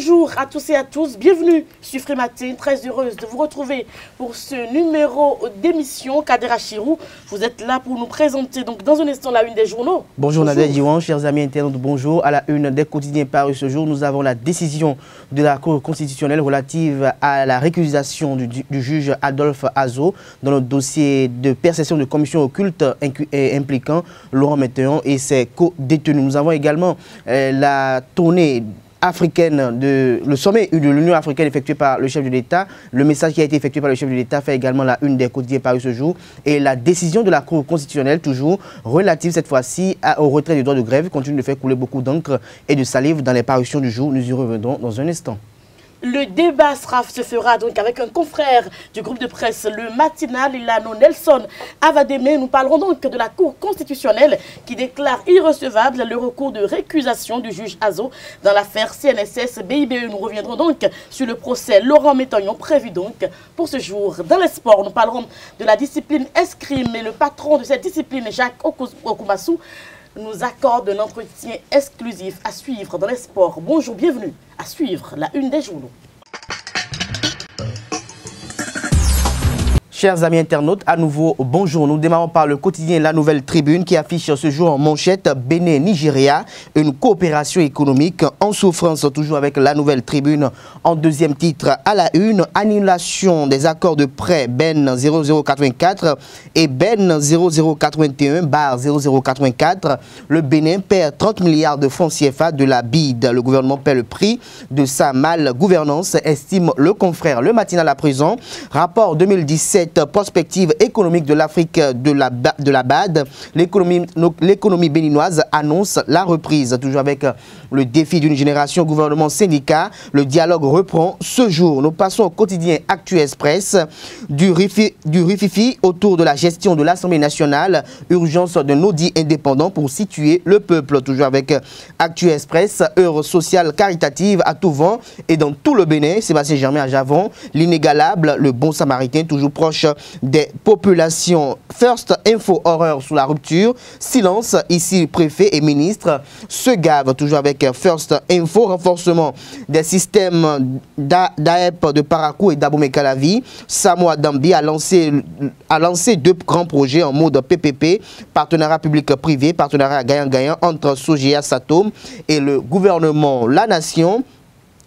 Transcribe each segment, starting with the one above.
Bonjour à tous et à tous, bienvenue sur Frématin, très heureuse de vous retrouver pour ce numéro d'émission. Kadera Chirou, vous êtes là pour nous présenter donc dans un instant la une des journaux. Bonjour Nadia Diwan, chers amis internautes, bonjour. À la une des quotidiens parus ce jour, nous avons la décision de la Cour constitutionnelle relative à la récusation du juge Adolphe Azo dans le dossier de perception de commission occulte impliquant Laurent Metteon et ses co-détenus. Nous avons également la tournée africaine le sommet de l'Union africaine effectué par le chef de l'État. Le message qui a été effectué par le chef de l'État fait également la une des quotidiens parus ce jour. Et la décision de la Cour constitutionnelle, toujours relative cette fois-ci au retrait du droit de grève, continue de faire couler beaucoup d'encre et de salive dans les parutions du jour. Nous y reviendrons dans un instant. Le débat se fera donc avec un confrère du groupe de presse Le Matinal, Ilano Nelson Avademe. Nous parlerons donc de la Cour constitutionnelle qui déclare irrecevable le recours de récusation du juge Azo dans l'affaire CNSS-BIBE. Nous reviendrons donc sur le procès Laurent Metteon prévu donc pour ce jour. Dans les sports, nous parlerons de la discipline escrime et le patron de cette discipline, Jacques Okumasu, nous accorde un entretien exclusif à suivre dans les sports. Bonjour, bienvenue à suivre la une des journaux. Chers amis internautes, à nouveau, bonjour. Nous démarrons par le quotidien La Nouvelle Tribune qui affiche ce jour en manchette Bénin-Nigeria, une coopération économique en souffrance, toujours avec La Nouvelle Tribune en deuxième titre à la une. Annulation des accords de prêt BEN 0084 et BEN 0081/0084. Le Bénin perd 30 milliards de francs CFA de la BID. Le gouvernement paie le prix de sa mal-gouvernance, estime le confrère Le Matinal à présent. Rapport 2017. Prospective économique de l'Afrique de la BAD, l'économie béninoise annonce la reprise. Toujours avec le défi d'une génération gouvernement-syndicat, le dialogue reprend ce jour. Nous passons au quotidien Actu Express, du rififi autour de la gestion de l'Assemblée nationale, urgence d'un audit indépendant pour situer le peuple. Toujours avec Actu Express, heure sociale caritative à tout vent et dans tout le Bénin, Sébastien Germain à Javon, l'inégalable, le bon samaritain, toujours proche des populations. First Info Horreur sous la rupture. Silence, ici préfet et ministre se gavent. Toujours avec First Info. Renforcement des systèmes d'AEP de Parakou et d'Abomey-Calavi. Samoa Dambi a lancé deux grands projets en mode PPP, partenariat public-privé, partenariat gagnant-gagnant entre Sogea Satom et le gouvernement. La Nation.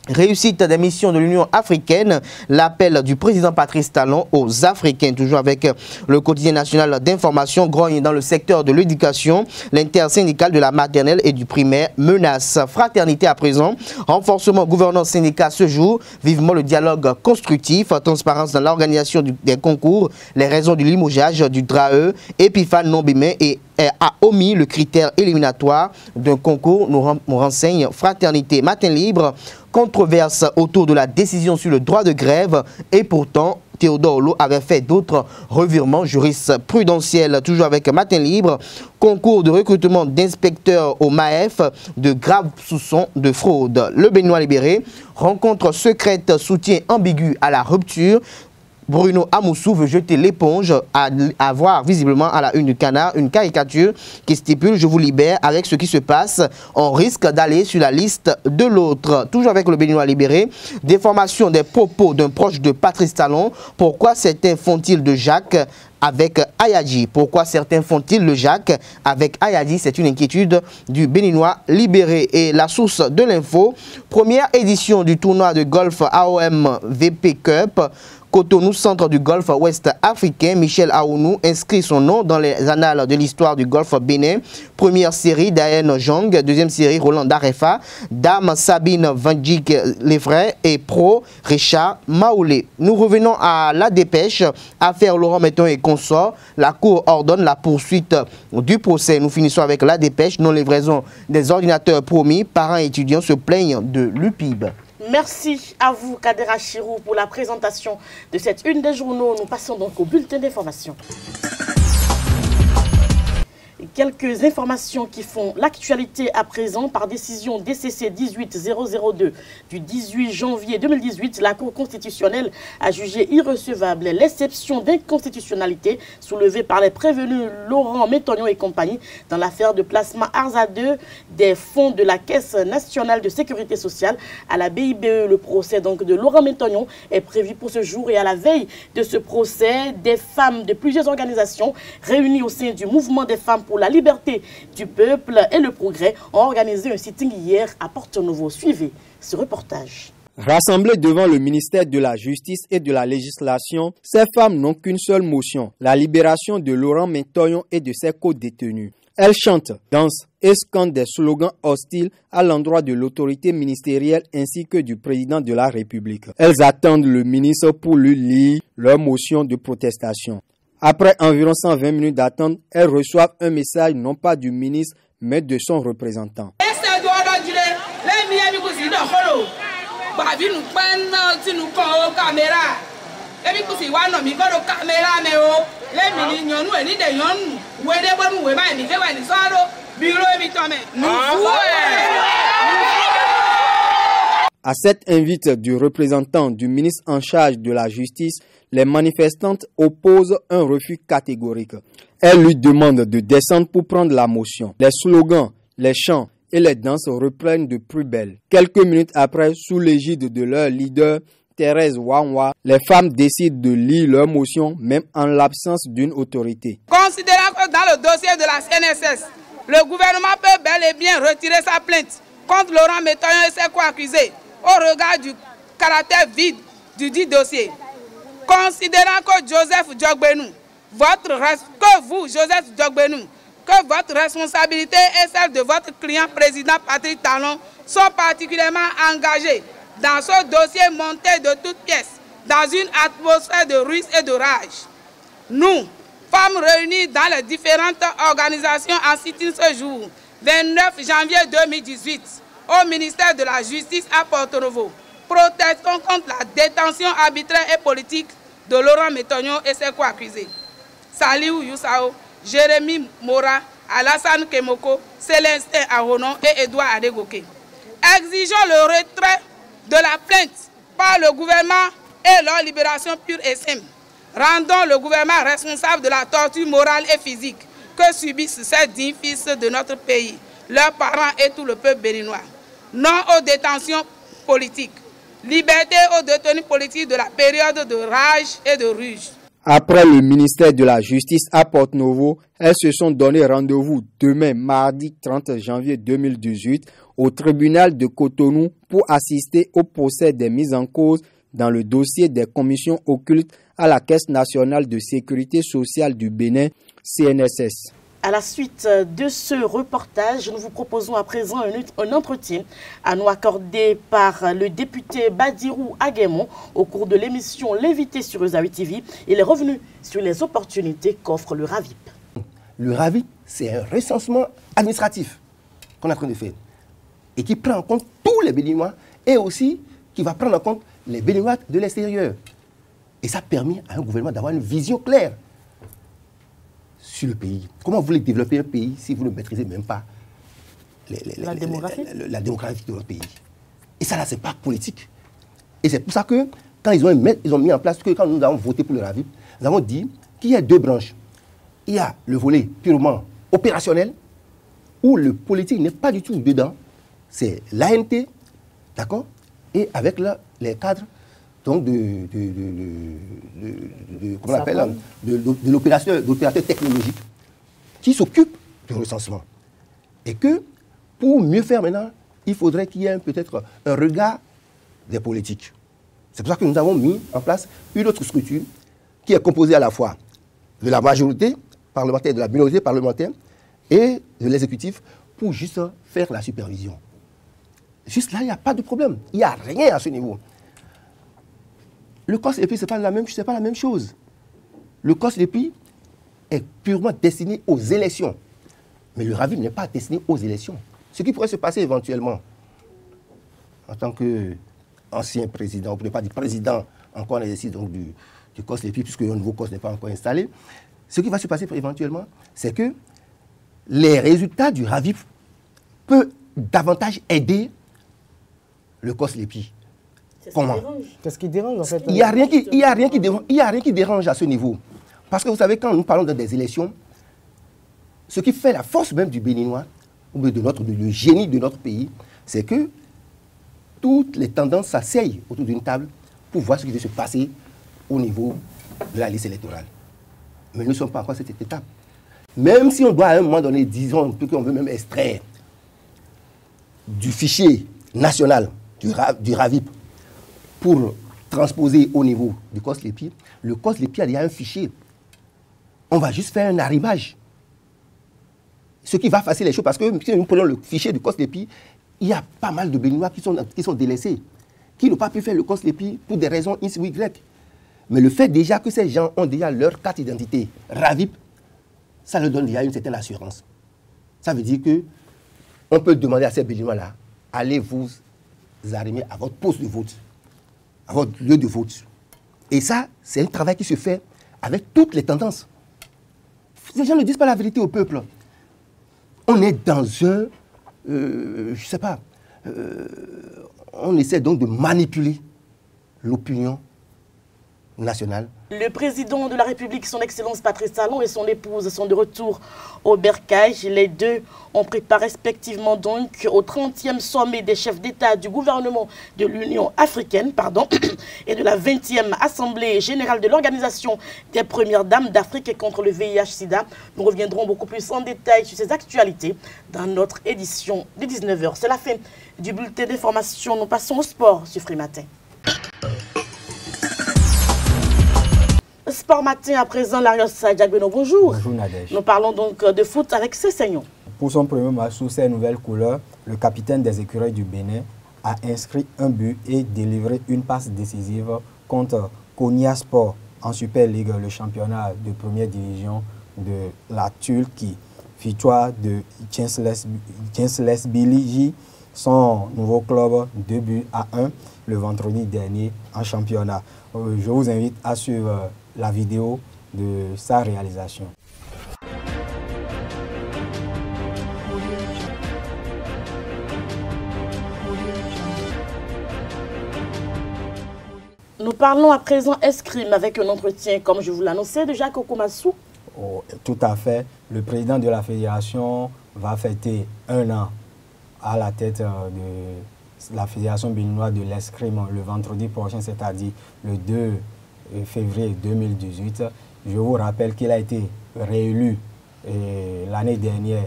Réussite des missions de l'Union africaine, l'appel du président Patrice Talon aux Africains. Toujours avec le quotidien national d'information, grogne dans le secteur de l'éducation, l'intersyndicale de la maternelle et du primaire menace. Fraternité à présent, renforcement gouvernance syndicat ce jour, vivement le dialogue constructif, transparence dans l'organisation des concours, les raisons du limogeage du DRAE, Epiphane non-bimé et a omis le critère éliminatoire d'un concours, nous renseigne Fraternité. Matin libre, controverse autour de la décision sur le droit de grève et pourtant Théodore Lo avait fait d'autres revirements jurisprudentiels. Toujours avec Matin libre, concours de recrutement d'inspecteurs au MAEF, de graves soupçons de fraude. Le Béninois libéré, rencontre secrète, soutien ambigu à la rupture. Bruno Amoussou veut jeter l'éponge, à voir visiblement à la une du Canard une caricature qui stipule « Je vous libère » avec ce qui se passe. On risque d'aller sur la liste de l'autre. Toujours avec le Béninois libéré, déformation des propos d'un proche de Patrice Talon. Pourquoi certains font-ils de Jacques avec Ayadji? Pourquoi certains font-ils le Jacques avec Ayadji? C'est une inquiétude du Béninois libéré. Et la source de l'info, première édition du tournoi de golf AOM VP Cup. Cotonou, centre du golfe ouest africain, Michel Aounou inscrit son nom dans les annales de l'histoire du golfe bénin. Première série, Diane Jong. Deuxième série, Roland Darefa. Dame, Sabine Vandjik Lefray. Et pro, Richard Maoulé. Nous revenons à la dépêche. Affaire Laurent Metteon et consorts. La Cour ordonne la poursuite du procès. Nous finissons avec la dépêche. Non-livraison des ordinateurs promis. Parents et étudiants se plaignent de l'UPIB. Merci à vous, Kadera Chirou, pour la présentation de cette une des journaux. Nous passons donc au bulletin d'information. Quelques informations qui font l'actualité à présent. Par décision DCC 18002 du 18 janvier 2018, la Cour constitutionnelle a jugé irrecevable l'exception d'inconstitutionnalité soulevée par les prévenus Laurent Métognon et compagnie dans l'affaire de placement Arza 2 des fonds de la Caisse nationale de sécurité sociale à la BIBE. Le procès donc de Laurent Métognon est prévu pour ce jour et à la veille de ce procès, des femmes de plusieurs organisations réunies au sein du mouvement des femmes pour la liberté du peuple et le progrès ont organisé un sitting hier à Porto-Novo. Suivez ce reportage. Rassemblées devant le ministère de la Justice et de la Législation, ces femmes n'ont qu'une seule motion, la libération de Laurent Métognon et de ses co-détenus. Elles chantent, dansent et scandent des slogans hostiles à l'endroit de l'autorité ministérielle ainsi que du président de la République. Elles attendent le ministre pour lui lire leur motion de protestation. Après environ 120 minutes d'attente, elles reçoivent un message non pas du ministre, mais de son représentant. À cette invite du représentant du ministre en charge de la justice, les manifestantes opposent un refus catégorique. Elles lui demandent de descendre pour prendre la motion. Les slogans, les chants et les danses reprennent de plus belle. Quelques minutes après, sous l'égide de leur leader, Thérèse Wanwa, les femmes décident de lire leur motion, même en l'absence d'une autorité. Considérant que dans le dossier de la CNSS, le gouvernement peut bel et bien retirer sa plainte contre Laurent Métognon et ses co-accusés au regard du caractère vide du dit dossier. Considérant que Joseph Djogbenou, que votre responsabilité et celle de votre client président Patrick Talon sont particulièrement engagés dans ce dossier monté de toutes pièces, dans une atmosphère de ruse et de rage. Nous, femmes réunies dans les différentes organisations en sitting ce jour, 29 janvier 2018, au ministère de la Justice à Porto-Novo, protestons contre la détention arbitraire et politique de Laurent Métognon et ses co-accusés. Saliou Youssao, Jérémy Mora, Alassane Kemoko, Célestin Aronon et Edouard Adegoke. Exigeons le retrait de la plainte par le gouvernement et leur libération pure et simple. Rendons le gouvernement responsable de la torture morale et physique que subissent ces dignes fils de notre pays, leurs parents et tout le peuple béninois. Non aux détentions politiques. Liberté aux détenus politiques de la période de rage et de ruse. Après le ministère de la Justice à Porto-Novo, elles se sont donné rendez-vous demain, mardi 30 janvier 2018, au tribunal de Cotonou pour assister au procès des mises en cause dans le dossier des commissions occultes à la Caisse nationale de sécurité sociale du Bénin, CNSS. À la suite de ce reportage, nous vous proposons à présent un entretien à nous accorder par le député Badirou Aguemon au cours de l'émission L'invité sur Ezawi TV. Il est revenu sur les opportunités qu'offre le RAVIP. Le RAVIP, c'est un recensement administratif qu'on est en train de faire et qui prend en compte tous les Béninois et aussi qui va prendre en compte les Béninois de l'extérieur. Et ça permet à un gouvernement d'avoir une vision claire sur le pays. Comment vous voulez développer un pays si vous ne maîtrisez même pas la démographie de votre pays? Et ça, là, c'est pas politique. Et c'est pour ça que, quand ils ont mis en place, que quand nous avons voté pour le RAVIP, nous avons dit qu'il y a deux branches. Il y a le volet purement opérationnel, où le politique n'est pas du tout dedans. C'est l'ANT, d'accord? Et avec les cadres donc comment on appelle, de l'opérateur technologique qui s'occupe du recensement. Et que pour mieux faire maintenant, il faudrait qu'il y ait peut-être un regard des politiques. C'est pour ça que nous avons mis en place une autre structure qui est composée à la fois de la majorité parlementaire, de la minorité parlementaire et de l'exécutif pour juste faire la supervision. Juste là, il n'y a pas de problème. Il n'y a rien à ce niveau. Le COS-EPI, ce n'est pas la même chose. Le COS-EPI est purement destiné aux élections. Mais le RAVIP n'est pas destiné aux élections. Ce qui pourrait se passer éventuellement, en tant qu'ancien président, on ne peut pas dire président encore en exercice du COS-EPI, puisque le nouveau COS n'est pas encore installé, ce qui va se passer éventuellement, c'est que les résultats du RAVIP peuvent davantage aider le COS-LEPI. Comment? Qu'est-ce qui dérange en fait? Il n'y a rien qui dérange à ce niveau. Parce que vous savez, quand nous parlons des élections, ce qui fait la force même du Béninois, ou le génie de notre pays, c'est que toutes les tendances s'asseyent autour d'une table pour voir ce qui va se passer au niveau de la liste électorale. Mais nous ne sommes pas encore à cette étape. Même si on doit à un moment donné, disons, qu'on veut même extraire du fichier national du RAVIP pour transposer au niveau du COS-LEPI, le COS-LEPI a déjà un fichier. On va juste faire un arrimage. Ce qui va faciliter les choses, parce que si nous prenons le fichier du COS-LEPI, il y a pas mal de Béninois qui sont délaissés, qui n'ont pas pu faire le COS-LEPI pour des raisons X ou Y. Mais le fait déjà que ces gens ont déjà leur carte d'identité RAVIP, ça leur donne déjà une certaine assurance. Ça veut dire qu'on peut demander à ces Béninois-là, allez vous arrimer à votre poste de vote, à votre lieu de vote. Et ça, c'est un travail qui se fait avec toutes les tendances. Les gens ne disent pas la vérité au peuple. On est dans un... je ne sais pas. On essaie donc de manipuler l'opinion nationale. Le président de la République, son Excellence Patrice Talon, et son épouse sont de retour au Bercail. Les deux ont pris part respectivement donc au 30e sommet des chefs d'État du gouvernement de l'Union africaine et de la 20e Assemblée générale de l'Organisation des premières dames d'Afrique contre le VIH-Sida. Nous reviendrons beaucoup plus en détail sur ces actualités dans notre édition de 19h. C'est la fin du bulletin d'information. Nous passons au sport sur Free Matin. Sport Matin à présent, Larios Diagbeno, bonjour. Bonjour Nadège. Nous parlons donc de foot avec Cesseignon. Pour son premier match sous ses nouvelles couleurs, le capitaine des écureuils du Bénin a inscrit un but et délivré une passe décisive contre Konya Sport en Super League, le championnat de première division de la Turquie. Victoire de Censles-Biligi, son nouveau club, 2-1 le vendredi dernier en championnat. Je vous invite à suivre la vidéo de sa réalisation. Nous parlons à présent escrime avec un entretien, comme je vous l'annonçais, de Jacques Okumassou. Oh, tout à fait. Le président de la fédération va fêter 1 an à la tête de la fédération béninoise de l'escrime le vendredi prochain, c'est-à-dire le 2 février 2018. Je vous rappelle qu'il a été réélu l'année dernière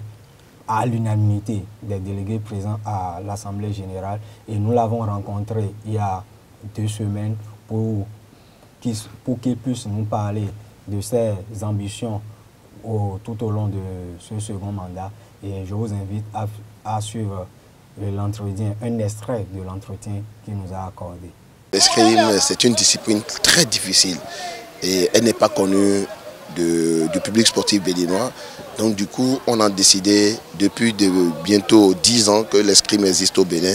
à l'unanimité des délégués présents à l'Assemblée générale et nous l'avons rencontré il y a 2 semaines pour qu'il puisse nous parler de ses ambitions tout au long de ce second mandat. Et je vous invite à suivre l'entretien, un extrait de l'entretien qu'il nous a accordé. L'escrime, c'est une discipline très difficile et elle n'est pas connue du public sportif béninois. Donc du coup, on a décidé depuis bientôt 10 ans que l'escrime existe au Bénin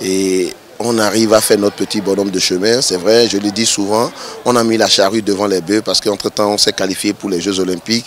et on arrive à faire notre petit bonhomme de chemin. C'est vrai, je le dis souvent, on a mis la charrue devant les bœufs parce qu'entre-temps, on s'est qualifié pour les Jeux Olympiques.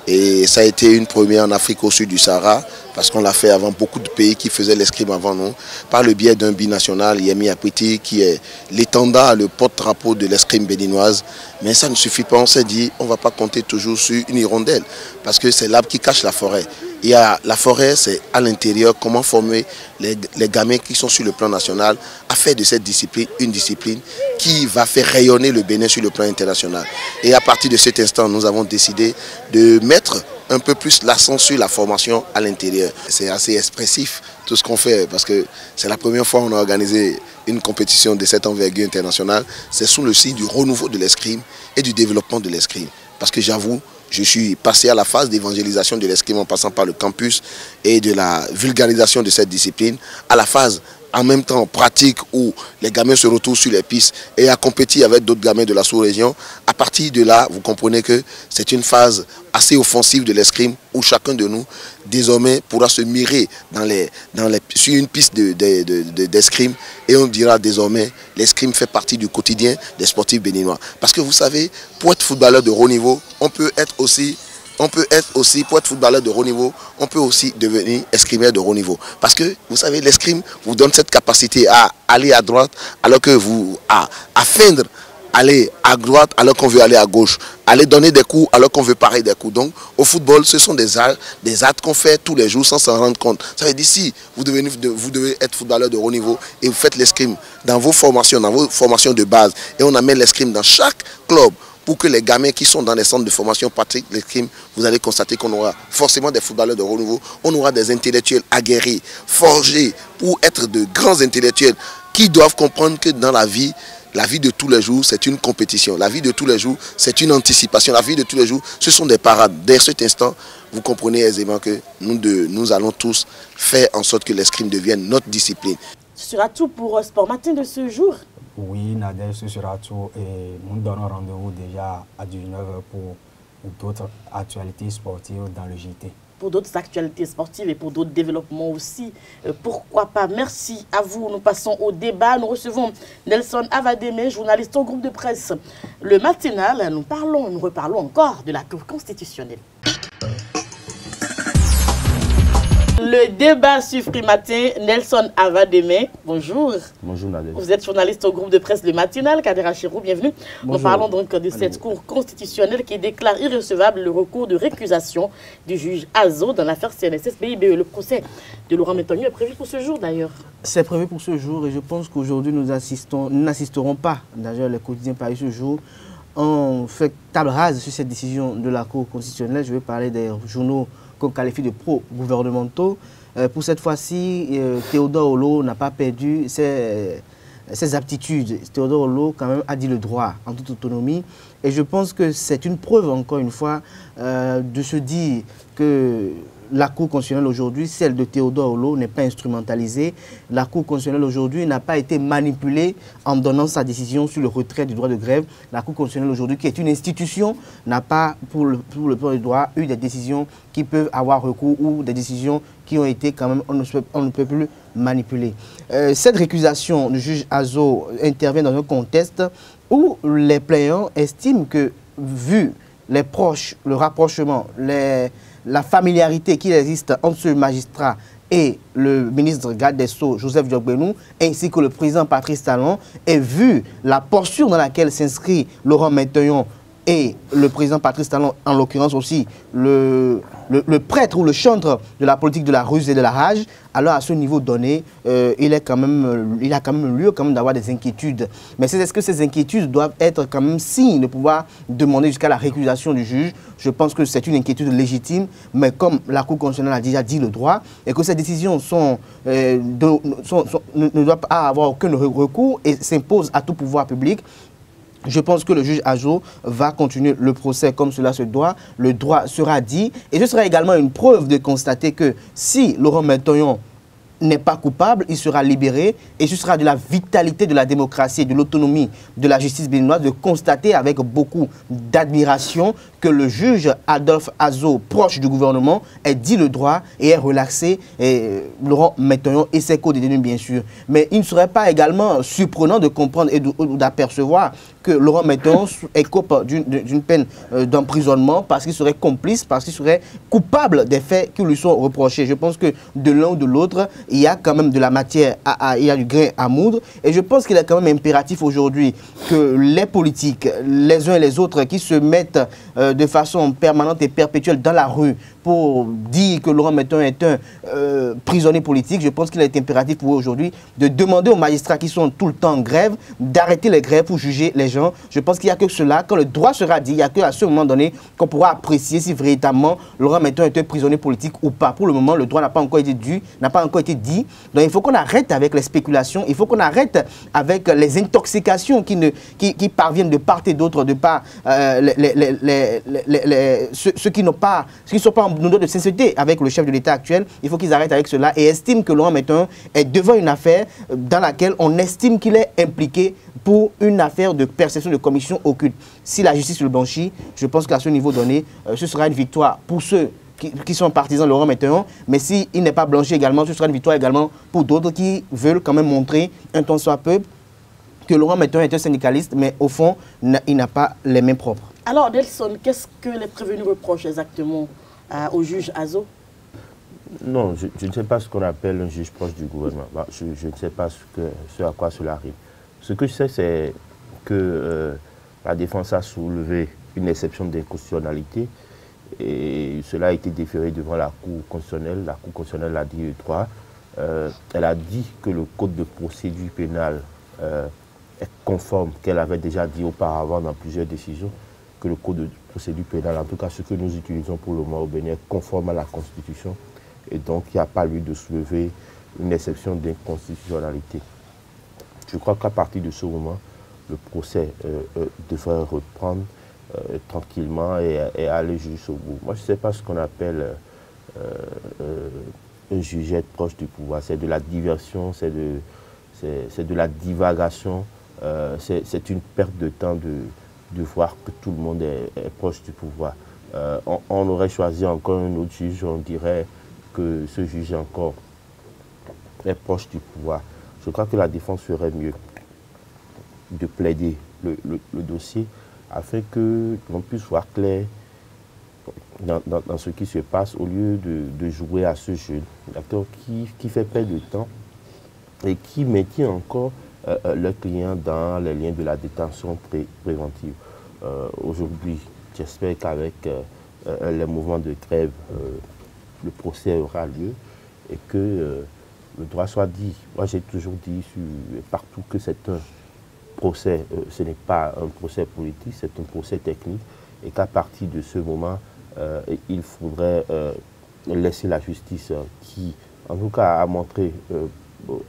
Et ça a été une première en Afrique au sud du Sahara, parce qu'on l'a fait avant beaucoup de pays qui faisaient l'escrime avant nous, par le biais d'un binational, Yemi Apiti, qui est l'étendard, le porte-drapeau de l'escrime béninoise. Mais ça ne suffit pas, on s'est dit, on ne va pas compter toujours sur une hirondelle, parce que c'est l'arbre qui cache la forêt. Il y a la forêt, c'est à l'intérieur, comment former les gamins qui sont sur le plan national à faire de cette discipline une discipline qui va faire rayonner le Bénin sur le plan international. Et à partir de cet instant, nous avons décidé de mettre un peu plus l'accent sur la formation à l'intérieur. C'est assez expressif tout ce qu'on fait parce que c'est la première fois qu'on a organisé une compétition de cette envergure internationale. C'est sous le signe du renouveau de l'escrime et du développement de l'escrime. Parce que j'avoue, je suis passé à la phase d'évangélisation de l'escrime en passant par le campus et de la vulgarisation de cette discipline, à la phase en même temps pratique où les gamins se retrouvent sur les pistes et à compétir avec d'autres gamins de la sous-région. À partir de là, vous comprenez que c'est une phase assez offensive de l'escrime où chacun de nous désormais pourra se mirer sur une piste d'escrime et on dira désormais l'escrime fait partie du quotidien des sportifs béninois. Parce que vous savez, pour être footballeur de haut niveau, on peut être aussi on peut être aussi, pour être footballeur de haut niveau, on peut aussi devenir escrimeur de haut niveau. Parce que, vous savez, l'escrime vous donne cette capacité à aller à droite, alors que vous, à feindre, aller à droite alors qu'on veut aller à gauche, aller donner des coups alors qu'on veut parer des coups. Donc au football, ce sont des actes qu'on fait tous les jours sans s'en rendre compte. Ça veut dire si vous devez être footballeur de haut niveau et vous faites l'escrime dans vos formations de base, et on amène l'escrime dans chaque club pour que les gamins qui sont dans les centres de formation pratiquent l'escrime, vous allez constater qu'on aura forcément des footballeurs de haut niveau, on aura des intellectuels aguerris, forgés pour être de grands intellectuels qui doivent comprendre que dans la vie de tous les jours, c'est une compétition. La vie de tous les jours, c'est une anticipation. La vie de tous les jours, ce sont des parades. Dès cet instant, vous comprenez aisément que nous allons tous faire en sorte que l'escrime devienne notre discipline. Ce sera tout pour Sport Matin de ce jour. Oui, Nadège, ce sera tout. Et nous donnons rendez-vous déjà à 19h pour d'autres actualités sportives dans le JT. Pour d'autres actualités sportives et pour d'autres développements aussi. Pourquoi pas? Merci à vous. Nous passons au débat. Nous recevons Nelson Avademe, journaliste au groupe de presse Le Matinal. Nous reparlons encore de la Cour constitutionnelle. Le débat sur Free Matin, Nelson Avademe, bonjour. Bonjour Nadège. Vous êtes journaliste au groupe de presse Le Matinal, Kader Achirou, bienvenue. Bonjour. Nous parlons donc de cette Cour constitutionnelle qui déclare irrecevable le recours de récusation du juge Azo dans l'affaire CNSS-BIBE. Le procès de Laurent Métogno est prévu pour ce jour d'ailleurs. C'est prévu pour ce jour et je pense qu'aujourd'hui nous n'assisterons pas, d'ailleurs les quotidiens Paris ce jour, on fait table rase sur cette décision de la Cour constitutionnelle. Je vais parler des journaux qu'on qualifie de pro-gouvernementaux. Pour cette fois-ci, Théodore Olo n'a pas perdu ses aptitudes. Théodore Olo, quand même, a dit le droit en toute autonomie. Et je pense que c'est une preuve, encore une fois, de se dire que la Cour constitutionnelle aujourd'hui, celle de Théodore Olo, n'est pas instrumentalisée. La Cour constitutionnelle aujourd'hui n'a pas été manipulée en donnant sa décision sur le retrait du droit de grève. La Cour constitutionnelle aujourd'hui, qui est une institution, n'a pas, pour le plan du droit, eu des décisions qui peuvent avoir recours ou des décisions qui ont été quand même, on ne peut plus manipuler. Cette récusation du juge Azo intervient dans un contexte où les plaignants estiment que, vu les proches, le rapprochement, la familiarité qui existe entre ce magistrat et le ministre garde des Sceaux, Joseph Diogbenou, ainsi que le président Patrice Talon, et vu la posture dans laquelle s'inscrit Laurent Métogno et le président Patrice Talon, en l'occurrence aussi le prêtre ou le chantre de la politique de la ruse et de la rage, alors à ce niveau donné, il a quand même lieu d'avoir des inquiétudes. Mais est-ce que ces inquiétudes doivent être quand même signe de pouvoir demander jusqu'à la récusation du juge? Je pense que c'est une inquiétude légitime, mais comme la Cour constitutionnelle a déjà dit le droit, et que ces décisions ne doivent pas avoir aucun recours et s'imposent à tout pouvoir public, je pense que le juge Azo va continuer le procès comme cela se doit. Le droit sera dit. Et ce sera également une preuve de constater que si Laurent Métogno n'est pas coupable, il sera libéré. Et ce sera de la vitalité de la démocratie et de l'autonomie de la justice béninoise de constater avec beaucoup d'admiration que le juge Adolphe Azo, proche du gouvernement, ait dit le droit et est relaxé. Et Laurent Métogno et ses co-détenus, bien sûr. Mais il ne serait pas également surprenant de comprendre et d'apercevoir que Laurent Métogno écope d'une peine d'emprisonnement parce qu'il serait complice, parce qu'il serait coupable des faits qui lui sont reprochés. Je pense que de l'un ou de l'autre, il y a quand même de la matière, il y a du grain à moudre. Et je pense qu'il est quand même impératif aujourd'hui que les politiques, les uns et les autres, qui se mettent de façon permanente et perpétuelle dans la rue pour dire que Laurent Métogno est un prisonnier politique, je pense qu'il est impératif pour eux aujourd'hui de demander aux magistrats qui sont tout le temps en grève d'arrêter les grèves pour juger les gens. Je pense qu'il n'y a que cela, quand le droit sera dit, il n'y a qu'à ce moment donné qu'on pourra apprécier si véritablement Laurent Métogno est un prisonnier politique ou pas. Pour le moment, le droit n'a pas encore été dû, n'a pas encore été dit. Donc il faut qu'on arrête avec les spéculations, il faut qu'on arrête avec les intoxications qui parviennent de part et d'autre, de part ceux qui ne sont pas en nous de sincérité avec le chef de l'État actuel. Il faut qu'ils arrêtent avec cela et estiment que Laurent Métogno est devant une affaire dans laquelle on estime qu'il est impliqué pour une affaire de perception de commission occulte. Si la justice le blanchit, je pense qu'à ce niveau donné, ce sera une victoire pour ceux qui sont partisans de Laurent Métogno, mais s'il n'est pas blanchi également, ce sera une victoire également pour d'autres qui veulent quand même montrer un tant soit peu que Laurent Métogno est un syndicaliste, mais au fond, il n'a pas les mains propres. Alors, Nelson, qu'est-ce que les prévenus reprochent exactement au juge Azo? Non, je ne sais pas ce qu'on appelle un juge proche du gouvernement. Je ne sais pas ce à quoi cela arrive. Ce que je sais, c'est que la défense a soulevé une exception d'inconstitutionnalité et cela a été déféré devant la Cour constitutionnelle. La Cour constitutionnelle a dit le droit. Elle a dit que le code de procédure pénale est conforme, qu'elle avait déjà dit auparavant dans plusieurs décisions, que le code de procédure pénale, en tout cas ce que nous utilisons pour le moment au Bénin, est conforme à la Constitution. Et donc, il n'y a pas lieu de soulever une exception d'inconstitutionnalité. Je crois qu'à partir de ce moment, le procès devrait reprendre tranquillement et aller jusqu'au bout. Moi, je ne sais pas ce qu'on appelle un jugette proche du pouvoir. C'est de la diversion, c'est de la divagation. C'est une perte de temps de voir que tout le monde est proche du pouvoir. On aurait choisi encore un autre juge, on dirait que ce juge encore est proche du pouvoir. Je crois que la défense ferait mieux de plaider le dossier afin que l'on puisse voir clair dans ce qui se passe au lieu de jouer à ce jeu, d'accord, qui fait perdre de temps et qui maintient encore le client dans les liens de la détention préventive. Aujourd'hui, j'espère qu'avec les mouvements de grève, le procès aura lieu et que le droit soit dit. Moi, j'ai toujours dit partout que c'est un procès, ce n'est pas un procès politique, c'est un procès technique et qu'à partir de ce moment, il faudrait laisser la justice qui, en tout cas, a montré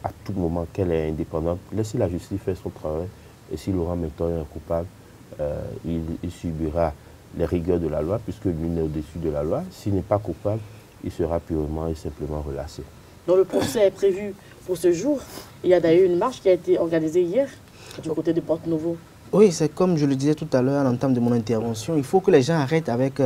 à tout moment qu'elle est indépendante, laisser la justice faire son travail et si Laurent Mentoyon est coupable, il subira les rigueurs de la loi puisque lui n'est au-dessus de la loi. S'il n'est pas coupable, il sera purement et simplement relâché. Donc le procès est prévu pour ce jour. Il y a d'ailleurs une marche qui a été organisée hier du côté de Porte-Nouveau. Oui, c'est comme je le disais tout à l'heure à l'entame de mon intervention. Il faut que les gens arrêtent avec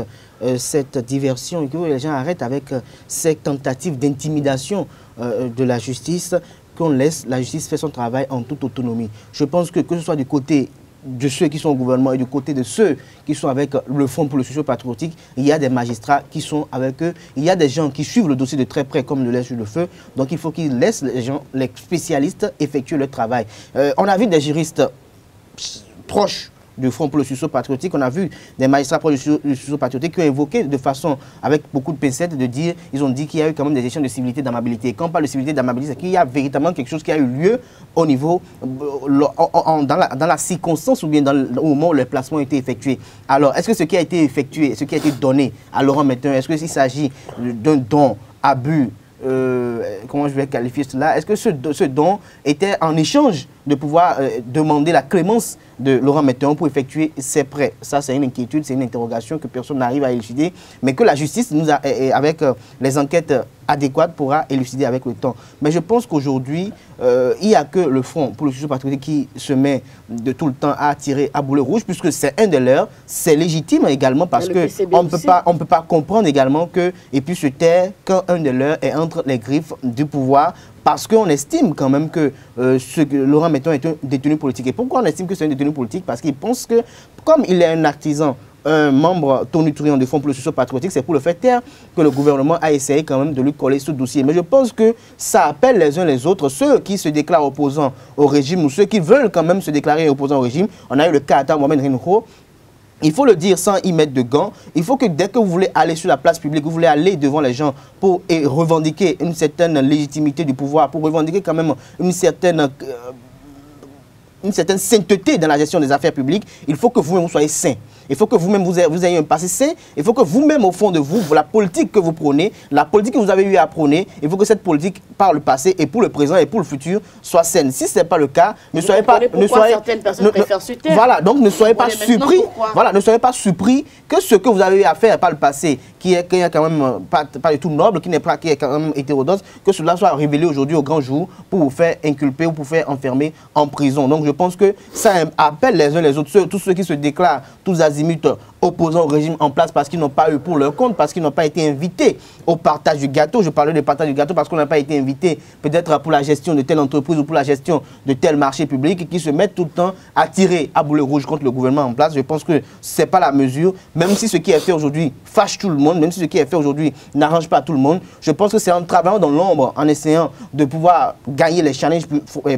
cette diversion, il faut que les gens arrêtent avec cette tentative d'intimidation de la justice, qu'on laisse la justice faire son travail en toute autonomie. Je pense que ce soit du côté de ceux qui sont au gouvernement et du côté de ceux qui sont avec le Fonds pour le socio-patriotique, il y a des magistrats qui sont avec eux, il y a des gens qui suivent le dossier de très près comme le laisse sur le feu, donc il faut qu'ils laissent les spécialistes effectuer leur travail. On a vu des juristes proches du Front pour le socio-patriotique, on a vu des magistrats proches du socio-patriotique qui ont évoqué de façon, avec beaucoup de pincettes, ils ont dit qu'il y a eu quand même des questions de civilité, d'amabilité. Et quand on parle de civilité, d'amabilité, c'est qu'il y a véritablement quelque chose qui a eu lieu au niveau, dans la circonstance ou bien au moment où le placement a été effectué. Alors, est-ce que ce qui a été effectué, ce qui a été donné à Laurent Mentoyon, est-ce qu'il s'agit d'un don, abus, comment je vais qualifier cela? Est-ce que ce don était en échange de pouvoir demander la clémence de Laurent Mentoyon pour effectuer ses prêts? Ça, c'est une inquiétude, c'est une interrogation que personne n'arrive à élucider, mais que la justice, avec les enquêtes adéquates, pourra élucider avec le temps. Mais je pense qu'aujourd'hui, il n'y a que le Front pour le socio-patriotique qui se met de tout le temps à tirer à boulet rouge, puisque c'est un de leurs, c'est légitime également, parce qu'on ne peut pas comprendre également que, et puis se taire quand un de leurs est entre les griffes du pouvoir, parce qu'on estime quand même que Laurent Mentoyon est un détenu politique. Et pourquoi on estime que c'est un détenu politique? Parce qu'il pense que, comme il est un artisan, un membre tonitruant du Fonds pour le socio-patriotique, c'est pour le faire taire que le gouvernement a essayé quand même de lui coller ce dossier. Mais je pense que ça appelle les uns les autres, ceux qui se déclarent opposants au régime ou ceux qui veulent quand même se déclarer opposants au régime. On a eu le cas à Mohamed Rinho. Il faut le dire sans y mettre de gants. Il faut que dès que vous voulez aller sur la place publique, vous voulez aller devant les gens pour revendiquer une certaine légitimité du pouvoir, pour revendiquer quand même une certaine sainteté dans la gestion des affaires publiques, il faut que vous-même soyez sain. Il faut que vous-même vous ayez un passé sain. Il faut que vous-même, au fond de vous, la politique que vous prônez, la politique que vous avez eu à prôner, il faut que cette politique, par le passé et pour le présent et pour le futur, soit saine. Si ce n'est pas le cas, ne soyez pas... certaines personnes préfèrent se taire. Voilà, donc ne soyez pas surpris. Voilà, ne soyez pas surpris que ce que vous avez eu à faire par le passé, qui est quand même pas du tout noble, qui est quand même hétérodoxe, que cela soit révélé aujourd'hui au grand jour pour vous faire inculper ou pour vous faire enfermer en prison. Donc je pense que ça appelle les uns les autres, tous ceux qui se déclarent tous azimuts opposants au régime en place parce qu'ils n'ont pas eu pour leur compte, parce qu'ils n'ont pas été invités au partage du gâteau. Je parlais de partage du gâteau parce qu'on n'a pas été invité peut-être pour la gestion de telle entreprise ou pour la gestion de tel marché public, qui se mettent tout le temps à tirer à boulet rouge contre le gouvernement en place. Je pense que ce n'est pas la mesure, même si ce qui est fait aujourd'hui fâche tout le monde, même si ce qui est fait aujourd'hui n'arrange pas tout le monde. Je pense que c'est en travaillant dans l'ombre, en essayant de pouvoir gagner les challenges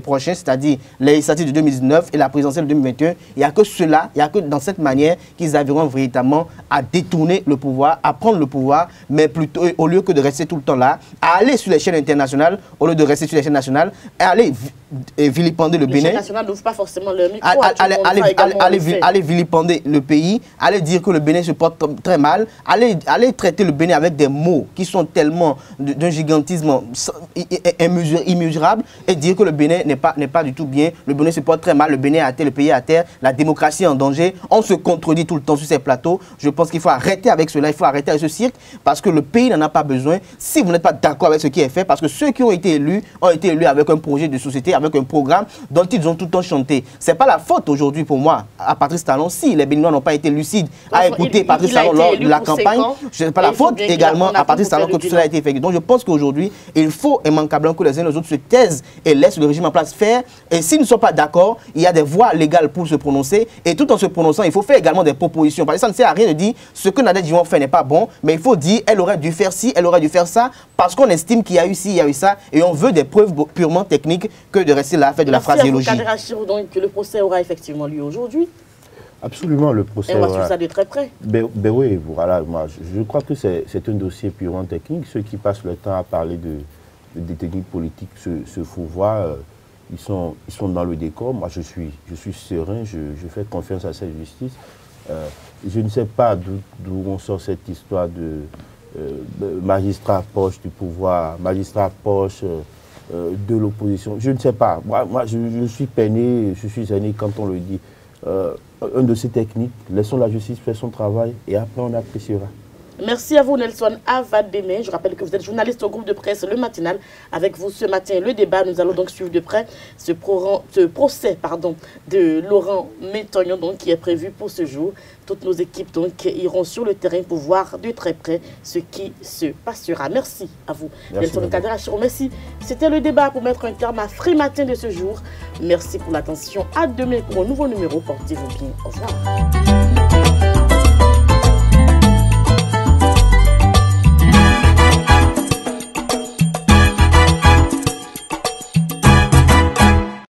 prochains, c'est-à-dire les législatives de 2019 et la présidentielle de 2021. Il n'y a que cela, il n'y a que dans cette manière qu'ils arriveront véritablement à détourner le pouvoir, à prendre le pouvoir, mais plutôt, au lieu que de rester tout le temps là, à aller sur les chaînes internationales, au lieu de rester sur les chaînes nationales, à aller vilipender le Bénin. Les chaînes nationales n'ouvrent pas forcément leur micro. Aller vilipender le pays, aller dire que le Bénin se porte très mal, aller traiter le Bénin avec des mots qui sont tellement d'un gigantisme immesurable et dire que le Bénin n'est pas du tout bien, le Bénin se porte très mal, le Bénin est à terre, le pays est à terre, la démocratie est en danger. On se contredit tout le temps sur ces plateaux. Je pense qu'il faut arrêter avec cela, il faut arrêter avec ce cirque parce que le pays n'en a pas besoin. Si vous n'êtes pas d'accord avec ce qui est fait, parce que ceux qui ont été élus avec un projet de société, avec un programme dont ils ont tout le temps chanté. Ce n'est pas la faute aujourd'hui pour moi à Patrice Talon. Si les Béninois n'ont pas été lucides à écouter Patrice Talon lors de la campagne, ce n'est pas la faute également à Patrice Talon que tout cela a été effectué. Donc je pense qu'aujourd'hui, il faut immanquablement que les uns et les autres se taisent et laissent le régime en place faire. Et s'ils ne sont pas d'accord, il y a des voies légales pour se prononcer. Et tout en se prononçant, il faut faire également des propositions. Parce que ça ne sert à rien de dire ce que Nadège Diwan fait n'est pas bon, mais il faut dire elle aurait dû faire ci, elle aurait dû faire ça, parce qu'on estime qu'il y a eu ci, il y a eu ça, et on veut des preuves purement techniques que de rester là à faire de la phraséologie. Donc que le procès aura effectivement lieu aujourd'hui. Absolument, le procès. Et on va suivre ça de très près. Ben oui, voilà, moi, je crois que c'est un dossier purement technique. Ceux qui passent le temps à parler de techniques politiques se font voir. Ils sont dans le décor. Moi, je suis serein, je fais confiance à cette justice. Je ne sais pas d'où on sort cette histoire de magistrat poche du pouvoir, magistrat poche de l'opposition. Je ne sais pas. Moi je suis peiné, je suis gêné quand on le dit. Un dossier technique, laissons la justice faire son travail et après on appréciera. Merci à vous Nelson Avademe. Je rappelle que vous êtes journaliste au groupe de presse Le Matinal. Avec vous ce matin, le débat. Nous allons donc suivre de près ce procès de Laurent Métognon qui est prévu pour ce jour. Toutes nos équipes donc iront sur le terrain pour voir de très près ce qui se passera. Merci à vous. Merci, Nelson Kaderacho. Merci. C'était le débat pour mettre un terme à Free Matin de ce jour. Merci pour l'attention. À demain pour un nouveau numéro. Portez-vous bien. Au revoir.